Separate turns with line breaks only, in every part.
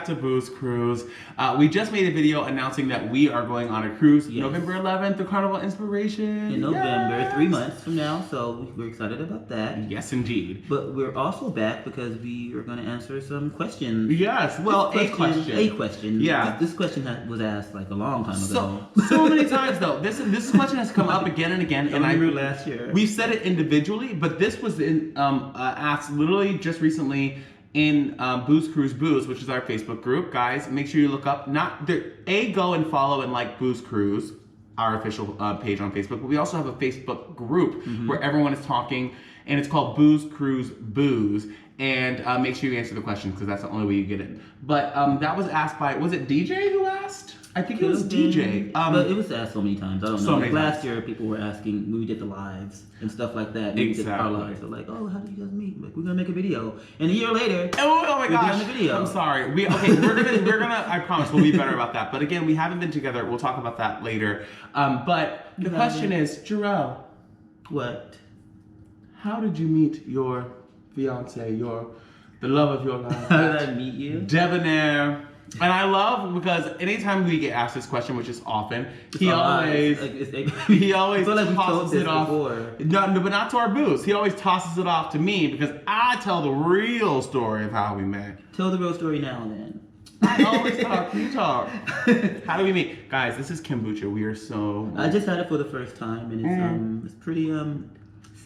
back to Booze Cruise. We just made a video announcing that we are going on a cruise November 11th, the Carnival Inspiration.
In November, 3 months from now, so we're excited about that.
Yes, indeed.
But we're also back because we are going to answer some questions.
Yes, well, a question.
Yeah. This question was asked like a long time ago.
So many times though. This question has come up again and again.
And I remember last year.
We said it individually, but this was asked literally just recently in Booze Cruise Booze, which is our Facebook group. Guys, make sure you look up, go and follow and like Booze Cruise, our official page on Facebook, but we also have a Facebook group where everyone is talking, and it's called Booze Cruise Booze. And make sure you answer the questions because that's the only way you get it. But that was asked by, was it DJ who asked? I think it was DJ.
But it was asked so many times. I don't know. Like last year, people were asking when we did the lives and stuff like that. We did our lives. They're like, "Oh, how do you guys meet? Like, we're gonna make a video." And a year later,
oh my gosh,
the video.
I'm sorry. We're gonna. I promise we'll be better about that. But again, we haven't been together. We'll talk about that later. But the question is, Jarrell.
What?
How did you meet your fiance, the love of your life?
How did I meet you?
Debonair. And I love because anytime we get asked this question, which is often, he always tosses it off. No, but not to our booze. He always tosses it off to me because I tell the real story of how we met.
Tell the real story now, then.
I always talk. You talk. How do we meet, guys? This is kombucha. We are so.
I just had it for the first time, and it's pretty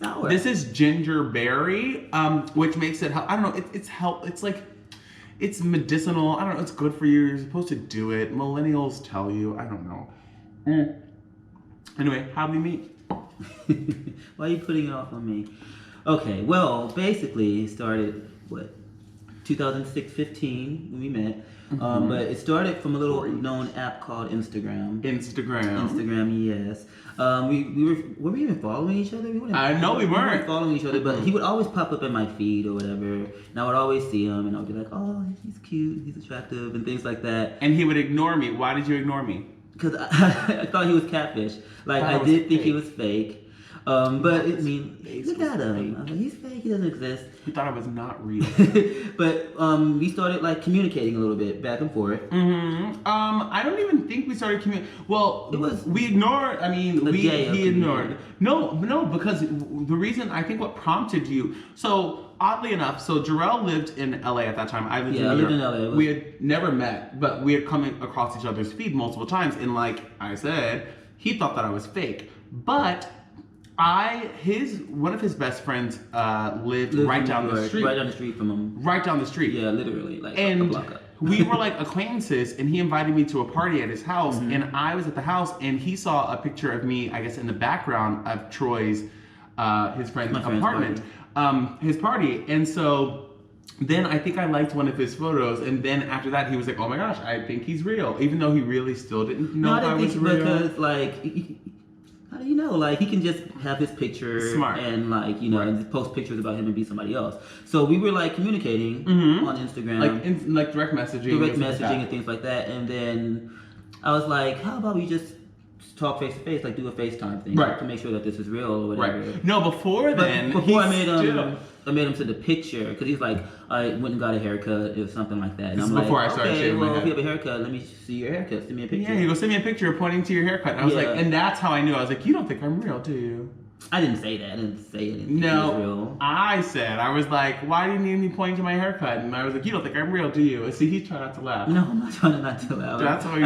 sour.
This is ginger berry, which makes it. I don't know. It's like. It's medicinal. I don't know. It's good for you. You're supposed to do it. Millennials tell you. I don't know. Anyway, how did we meet?
Why are you putting it off on me? Okay, well, basically, it started, 2015 when we met. But it started from a little known app called Instagram. Instagram, yes. Were we even following each other?
I know we weren't.
We weren't following each other, but he would always pop up in my feed or whatever, and I would always see him, and I would be like, "Oh, he's cute, he's attractive," and things like that.
And he would ignore me. Why did you ignore me?
Because I thought he was catfish. Like I did think he was fake. But I mean, look at him. I was like, he's fake. He doesn't exist.
He thought I was not real.
But we started like communicating a little bit back and forth.
I don't even think we started communicating. Well, we ignored. I mean, he ignored. No, because the reason I think what prompted you. So oddly enough, Jarrell lived in LA at that time. I lived in New York.
I lived in LA.
We had never met, but we had come across each other's feed multiple times. And like I said, he thought that I was fake, but. One of his best friends lived right down the street.
Right down the street from him.
Right down the street.
Yeah, literally, like
and
a block up.
We were like acquaintances, and he invited me to a party at his house, and I was at the house, and he saw a picture of me, I guess, in the background of Troy's, his friend's apartment, his party, and so. Then I think I liked one of his photos, and then after that he was like, "Oh my gosh, I think he's real," even though he really still didn't know if I was real.
Because like. How do you know? Like, he can just have his picture and, like, and post pictures about him and be somebody else. So we were, like, communicating on Instagram.
Like direct messaging.
And things like that. And then I was like, how about we just talk face to face, like do a FaceTime thing to make sure that this is real or whatever.
Right. No, before
I made him send a picture because he's like, I went and got a haircut or something like that. And
I'm before I started shaving my head.
If you have a haircut, let me see your haircut. Send me a picture.
Yeah, he goes, send me a picture pointing to your haircut. And I was like, and that's how I knew. I was like, you don't think I'm real, do you?
I didn't say that. I didn't say it.
No, I said, I was like, why do you need me pointing to my haircut? And I was like, you don't think I'm real, do you? And see, he's trying not to laugh.
No, I'm not trying not to laugh.
That's how
you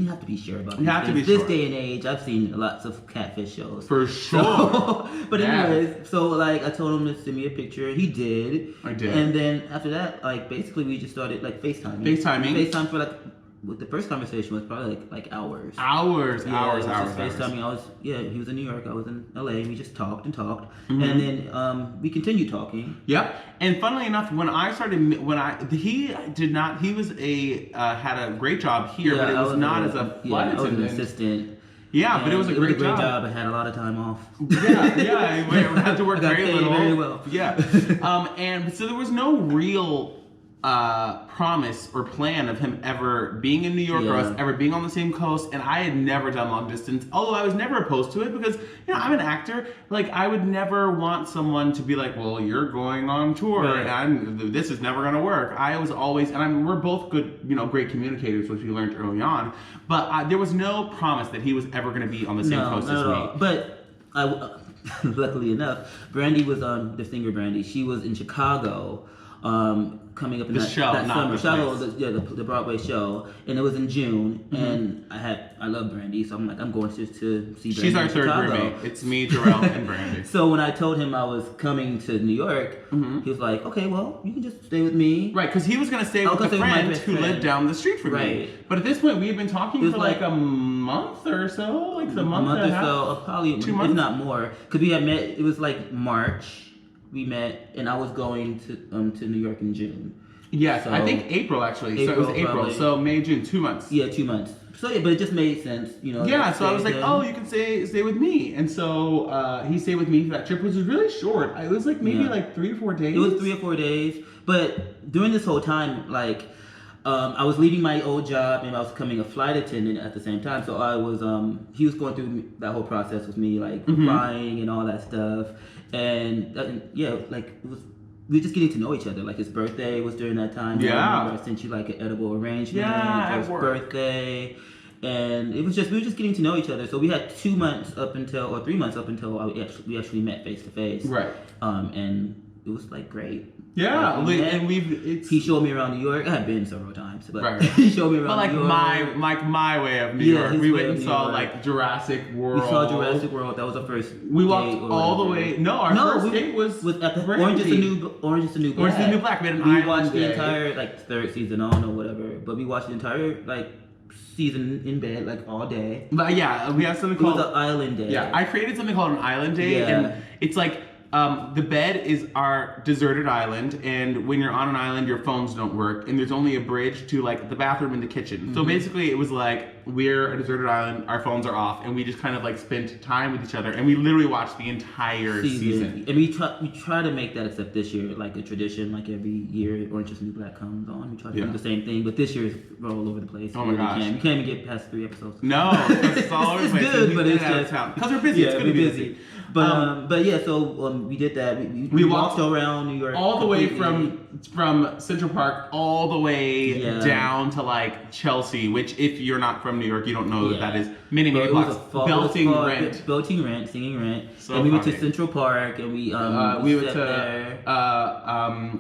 have to be sure about this. This day and age, I've seen lots of catfish shows.
For sure.
But anyways, so like I told him to send me a picture. He did.
I did.
And then after that, like basically we just started like FaceTiming. FaceTime for like. The first conversation was probably like hours. Hours. FaceTiming. He was in New York, I was in LA, and we just talked and talked. And then we continued talking.
Yep. And funnily enough, he had a great job here, but it was not as a flight attendant.
I was an assistant.
Yeah, but it was a great job.
I had a lot of time off.
I had to work very little.
Very well.
Yeah. And so there was no real promise or plan of him ever being in New York or us ever being on the same coast, and I had never done long distance, although I was never opposed to it because, you know, I'm an actor. Like, I would never want someone to be like, well, you're going on tour and this is never going to work. I was always, and we're both good, you know, great communicators, which we learned early on, but there was no promise that he was ever going to be on the same coast as me.
But luckily enough, Brandy was on the singer Brandy. She was in Chicago, coming up in that summer. Chicago, the Broadway show, and it was in June. And I love Brandy, so I'm like, I'm going to see Brandy.
She's our third roommate. It's me, Jarrell, and Brandy.
So when I told him I was coming to New York, he was like, okay, well, you can just stay with me.
Right, because he was going to stay with a friend who lived down the street from me. But at this point, we had been talking for like a month or so, like a month and a half.
Probably 2 months, if not more, because we had met. It was like March. We met, and I was going to New York in June.
Yes, so, I think April actually. So it was April. Probably. So May, June, 2 months.
Yeah, 2 months. So yeah, but it just made sense, you know.
Yeah, so I was like, oh, you can stay with me, and so he stayed with me for that trip, which was really short. It was like maybe like 3 or 4 days.
It was 3 or 4 days, but during this whole time, like, I was leaving my old job and I was becoming a flight attendant at the same time. So I was, he was going through that whole process with me, like flying and all that stuff. And yeah, like we were just getting to know each other. Like his birthday was during that time.
Yeah.
I sent you like an edible arrangement for his birthday. And it was just, we were just getting to know each other. So we had 2 months or 3 months up until we actually met face to face.
Right.
And it was like great.
Yeah, and
he showed me around New York. I had been several times, but he showed me around New York.
But my way of New York. We went and saw like Jurassic World.
We saw Jurassic World. That was our first.
We walked all the way. Our first date was
at the Orange is the New Black.
Orange is the New Black. We
watched the entire like third season on or whatever, but we watched the entire like season in bed like all day.
But yeah, we have something called
an Island Day.
Yeah, I created something called an Island Day, and it's like. The bed is our deserted island, and when you're on an island, your phones don't work, and there's only a bridge to like the bathroom and the kitchen. So basically, it was like we're a deserted island, our phones are off, and we just kind of like spent time with each other, and we literally watched the entire season.
And we try to make that, except this year, like a tradition, like every year Orange is the New Black comes on. We try to do the same thing, but this year we're all over the place.
Oh my gosh.
We can't even get past 3 episodes.
No, it's all over the place.
Good, but it's just
because we're busy. It's gonna be busy.
But yeah, so we did that. We walked around New York
all the way from Central Park all the way down to like Chelsea, which if you're not from New York, you don't know that is many blocks. Belting Rent,
singing Rent.
So
and we went to Central Park and we went
to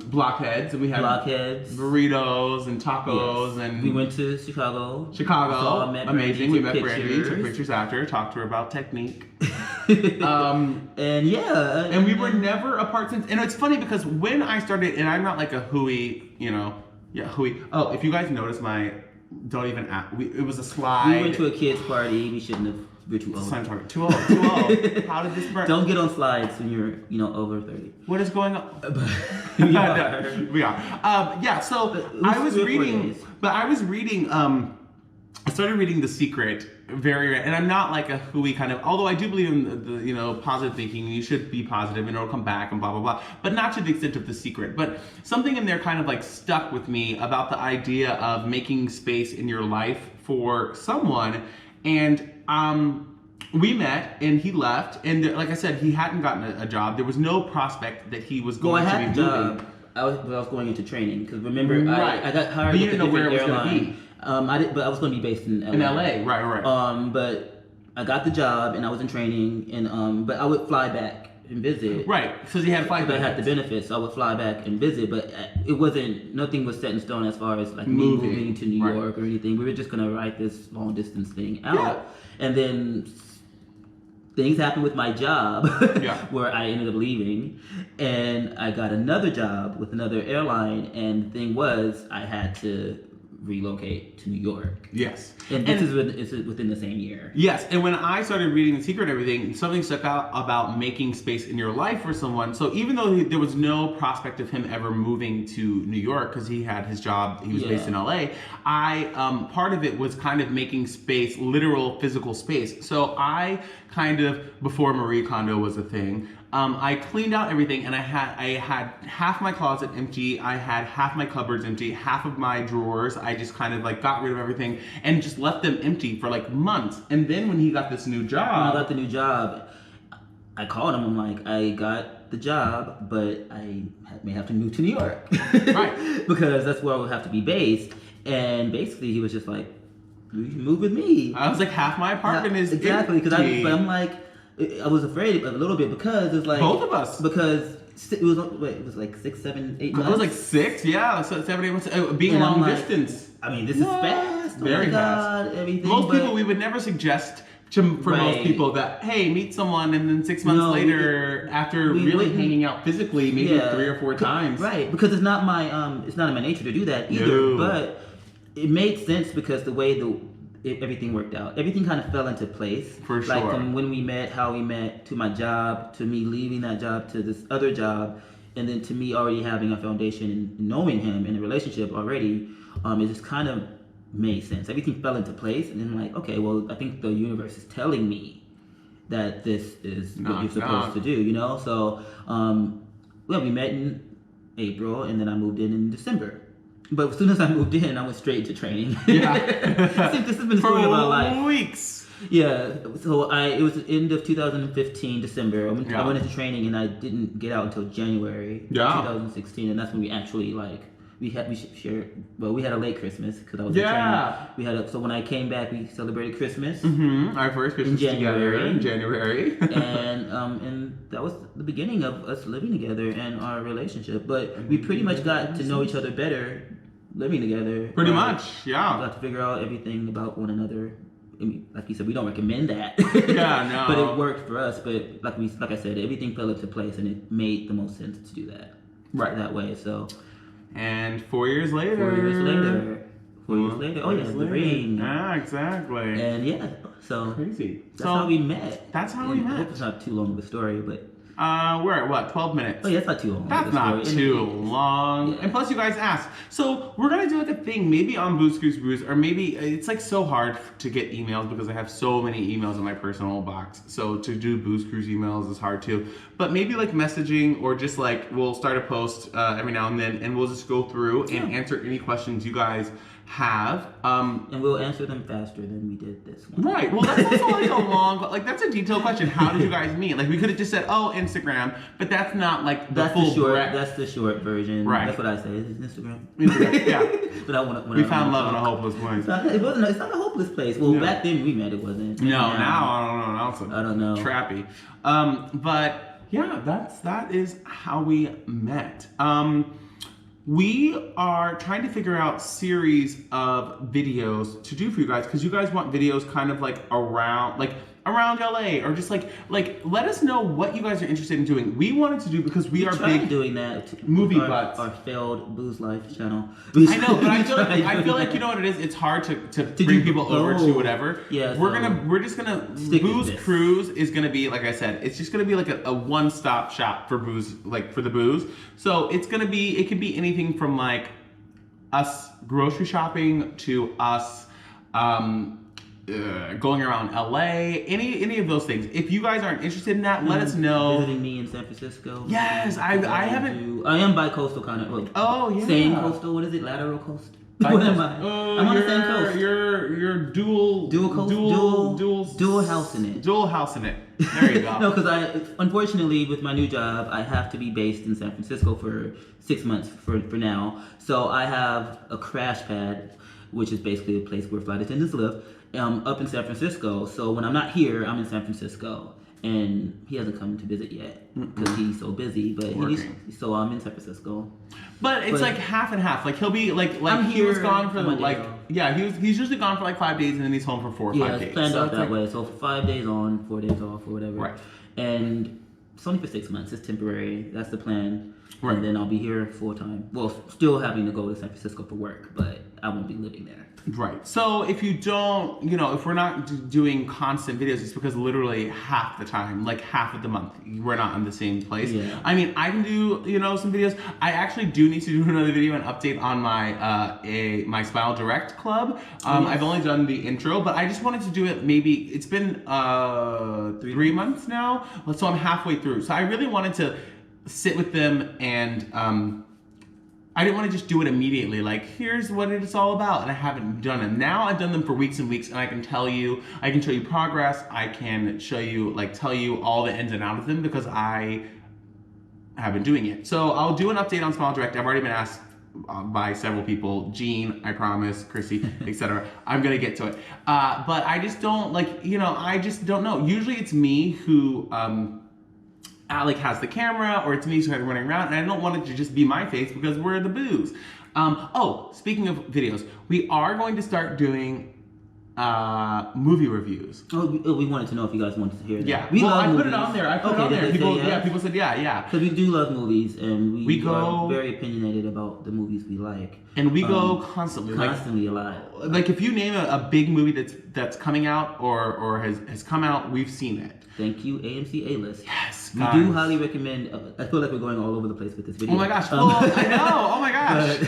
Blockheads, and we had burritos and tacos, and
we went to Chicago.
Amazing. We met Brandy, took pictures after, talked to her about technique. And we were never apart since. And it's funny because when I started, and I'm not like a hooey, hooey. Oh, if you guys notice don't even ask. It was a slide.
We went to a kids' party. We shouldn't have. We're too old.
Too old. How did this burn?
Don't get on slides when you're, over 30.
What is going on?
We are.
We are. So I was reading, I started reading The Secret and I'm not like a hooey kind of, although I do believe in the positive thinking, you should be positive and it'll come back and blah, blah, blah, but not to the extent of The Secret. But something in there kind of like stuck with me about the idea of making space in your life for someone. And we met and he left, and like I said, he hadn't gotten a job. There was no prospect that he was going to be moving.
I was going into training because remember I got hired.
But you didn't know where it was going to be.
But I was going to be based in LA.
In LA, right.
But I got the job and I was in training, and but I would fly back and visit.
Right, because he had flight benefits.
I had the benefits, so I would fly back and visit. But nothing was set in stone as far as like me moving to New York or anything. We were just going to write this long distance thing out, and then things happened with my job where I ended up leaving, and I got another job with another airline, and the thing was I had to relocate to New York.
Yes.
And this is within the same year.
Yes. And when I started reading The Secret and everything, something stuck out about making space in your life for someone. So even though there was no prospect of him ever moving to New York because he had his job, he was based in LA, part of it was kind of making space, literal physical space. So I kind of, before Marie Kondo was a thing, I cleaned out everything, and I had half my closet empty. I had half my cupboards empty, half of my drawers. I just kind of like got rid of everything and just left them empty for like months. And then when he got this new job,
I called him. I'm like, I got the job, but I may have to move to New York,
right?
Because that's where I would have to be based. And basically, he was just like, "You can move with me."
I was like, half my apartment is
exactly because I'm like, I was afraid a little bit because it's like
both of us
because it was like 6, 7, 8 months.
It was like 6, yeah, so 7, 8 months. Being long distance.
I mean, this is fast.
Very fast.
Everything.
Most people, we would never suggest for most people that, hey, meet someone, and then 6 months later, after really hanging out physically, maybe 3 or 4 times.
Right, because it's not in my nature to do that either. No. But it made sense because the way everything worked out. Everything kind of fell into place.
For sure.
Like from when we met, how we met, to my job, to me leaving that job to this other job, and then to me already having a foundation and knowing him in a relationship already, it just kind of made sense. Everything fell into place, and then like, okay, well, I think the universe is telling me that this is what you're supposed to do, you know? So, we met in April, and then I moved in December. But as soon as I moved in, I went straight to training. Yeah. I think this has been the story of my life.
For weeks.
Yeah. So it was the end of 2015, December. I went into training, and I didn't get out until January 2016, and that's when we actually we had a late Christmas because I was in training. So when I came back, we celebrated Christmas.
Mm-hmm. Our first Christmas together in January.
and that was the beginning of us living together and our relationship. But we pretty much got to know each other better living together.
Pretty much, yeah.
We got to figure out everything about one another. I mean, like you said, we don't recommend that.
Yeah, no.
But it worked for us. But like I said, everything fell into place, and it made the most sense to do that.
Right.
That way, so.
And 4 years later.
4 years later. 4 years later. Oh, yeah, the ring.
Yeah, exactly.
And yeah, so.
Crazy.
That's how we met.
That's how we met.
I hope it's not too long of a story, but.
We're at what, 12 minutes?
Oh yeah, that's not too long.
That's not too long. Yeah. And plus you guys asked. So we're gonna do like a thing, maybe on Booze Cruise Brews, or maybe it's like so hard to get emails because I have so many emails in my personal box. So to do Booze Cruise emails is hard too. But maybe like messaging, or just like we'll start a post every now and then, and we'll just go through and answer any questions you guys have.
And we'll answer them faster than we did this one.
Right. Well, that's also like a long, like that's a detailed question. How did you guys meet? Like we could have just said, oh, Instagram, but that's not like the full breadth.
That's the short version.
Right.
That's what I say. It's Instagram.
Yeah.
But
we found love in a hopeless place.
It's not a hopeless place. Well, back then we met, it wasn't.
No, now I don't know. Now it's
I don't know.
Trappy. But yeah, that is how we met. We are trying to figure out series of videos to do for you guys, because you guys want videos kind of like around LA, or just like let us know what you guys are interested in doing. We wanted to do, because we are big
doing that
movie butts.
Our failed Booze Life channel.
I know, but I feel like you know what it is. It's hard to bring people over to whatever.
Yeah,
we're just gonna Booze Cruise is gonna be, like I said, it's just gonna be like a one-stop shop for booze, like for the booze. So it can be anything from like us grocery shopping to us going around LA, any of those things. If you guys aren't interested in that, let us know.
Visiting me in San Francisco.
Yes, I haven't.
I am bi-coastal kind of.
Oh yeah.
Same coastal. What is it? Lateral coast. What am I? I'm on the same coast.
You're dual
coast. Dual house in it.
Dual house in it. There you go.
No, because unfortunately with my new job, I have to be based in San Francisco for 6 months for now. So I have a crash pad, which is basically a place where flight attendants live, up in San Francisco. So when I'm not here, I'm in San Francisco. And he hasn't come to visit yet because he's so busy. But so I'm in San Francisco.
But it's like half and half. Like he'll be like he was gone for he's usually gone for like 5 days, and then he's home for 4 or 5 days.
Yeah, planned out that way. So 5 days on, 4 days off, or whatever.
Right.
And it's only for 6 months. It's temporary. That's the plan.
Right.
And then I'll be here full time. Well, still having to go to San Francisco for work, but I won't be living there.
Right. So if you don't, if we're not doing constant videos, it's because literally half the time, like half of the month, we're not in the same place.
Yeah.
I mean, I can do, some videos. I actually do need to do another video and update on my my Smile Direct Club. Yes. I've only done the intro, but I just wanted to do it it's been 3 months now. So I'm halfway through. So I really wanted to sit with them and I didn't want to just do it immediately, like, here's what it's all about, and I haven't done it. Now I've done them for weeks and weeks, and I can show you progress, I can show you, tell you all the ins and outs of them, because I have been doing it. So I'll do an update on Smile Direct. I've already been asked by several people, Jean, I promise, Chrissy, etc. I'm gonna get to it. But I just don't, I just don't know. Usually it's me who, Alec has the camera, or it's me who's running around, and I don't want it to just be my face because we're the Boos. Speaking of videos, we are going to start doing movie reviews.
We wanted to know if you guys wanted to hear that.
Yeah, I put it on there. People said yeah.
Because we do love movies, and we are very opinionated about the movies we like.
And we go constantly.
A lot.
Like if you name a big movie that's coming out or has come out, we've seen it.
Thank you, AMC A-List.
Yes,
guys. We do highly recommend. I feel like we're going all over the place with this video.
Oh my gosh! I know. Oh my gosh!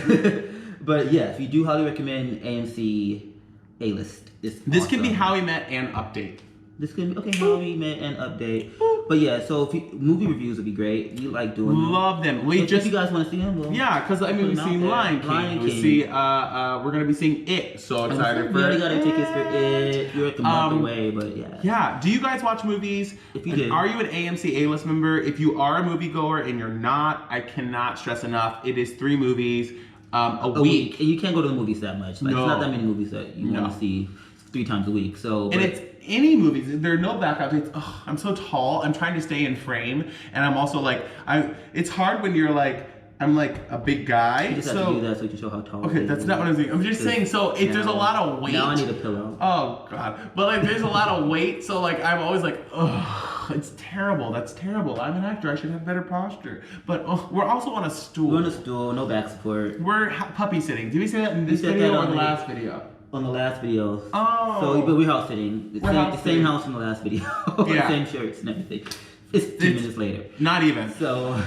But yes, we do highly recommend AMC A-List.
This can be How We Met and update.
This can be How We Met and update. But yeah, so movie reviews would be great. We like doing them.
Love them.
If you guys want to see them,
because we've seen Lion King. We see we're gonna be seeing It. So excited for
it. We already got our tickets for It. You're at the month away, but yeah.
Yeah. Do you guys watch movies?
If you do,
are you an AMC A-List member? If you are a moviegoer and you're not, I cannot stress enough. It is 3 movies a week.
And you can't go to the movies that much. It's not that many movies that you want to see 3 times a week. So
it's any movies. There are no blackouts. I'm so tall. I'm trying to stay in frame, and I'm also it's hard when you're I'm a big guy.
You just have to do that so you can show how tall.
Okay, that's not what I'm saying. I'm just saying. So if there's a lot of weight.
Now I need a pillow.
Oh god. But there's a lot of weight, so I'm always it's terrible. That's terrible. I'm an actor. I should have better posture. But we're also on a stool.
We're on a stool. No back support.
We're puppy sitting. Did we say that in this video or the last video?
On the last video.
Oh.
But we're house sitting. The same house from the last video.
Yeah.
Same shirts and everything. It's 2 minutes later.
Not even.
So.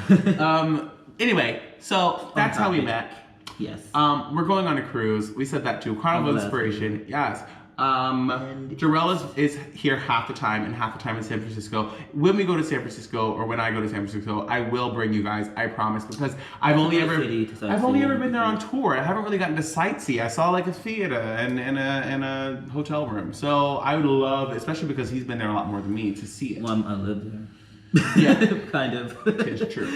Anyway, so that's how we met.
Yes.
We're going on a cruise. We said that too. Carnival of Inspiration. Yes. Jarell is here half the time, and half the time in San Francisco. When we go to San Francisco, or when I go to San Francisco, I will bring you guys. I promise, because I've only ever been there on tour. I haven't really gotten to sightsee. I saw a theater and a hotel room. So I would love, especially because he's been there a lot more than me, to see it.
Well, I live there.
Yeah,
kind of.
It's true.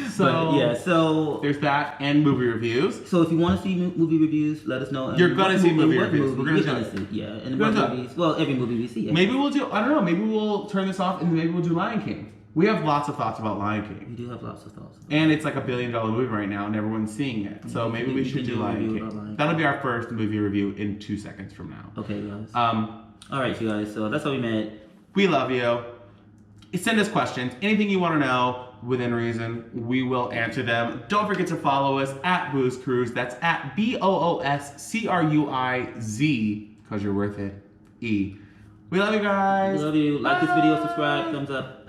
So there's that, and movie reviews.
So if you want to see movie reviews, let us know.
You're gonna see movie reviews. We're gonna
see. Yeah, and what movies? Well, every movie we see. Yeah.
Maybe we'll do. I don't know. Maybe we'll turn this off, and maybe we'll do Lion King. We have lots of thoughts about Lion King.
We do have lots of thoughts.
And it's $1 billion movie right now, and everyone's seeing it. So maybe we should do Lion King. That'll be our first movie review in 2 seconds from now.
Okay, guys. All right, you guys. So that's how we met.
We love you. Send us questions. Anything you want to know, within reason, we will answer them. Don't forget to follow us at Booze Cruise. That's at BOOSCRUIZ, because you're worth it. E. We love you guys.
We love you. Like this video, subscribe, thumbs up.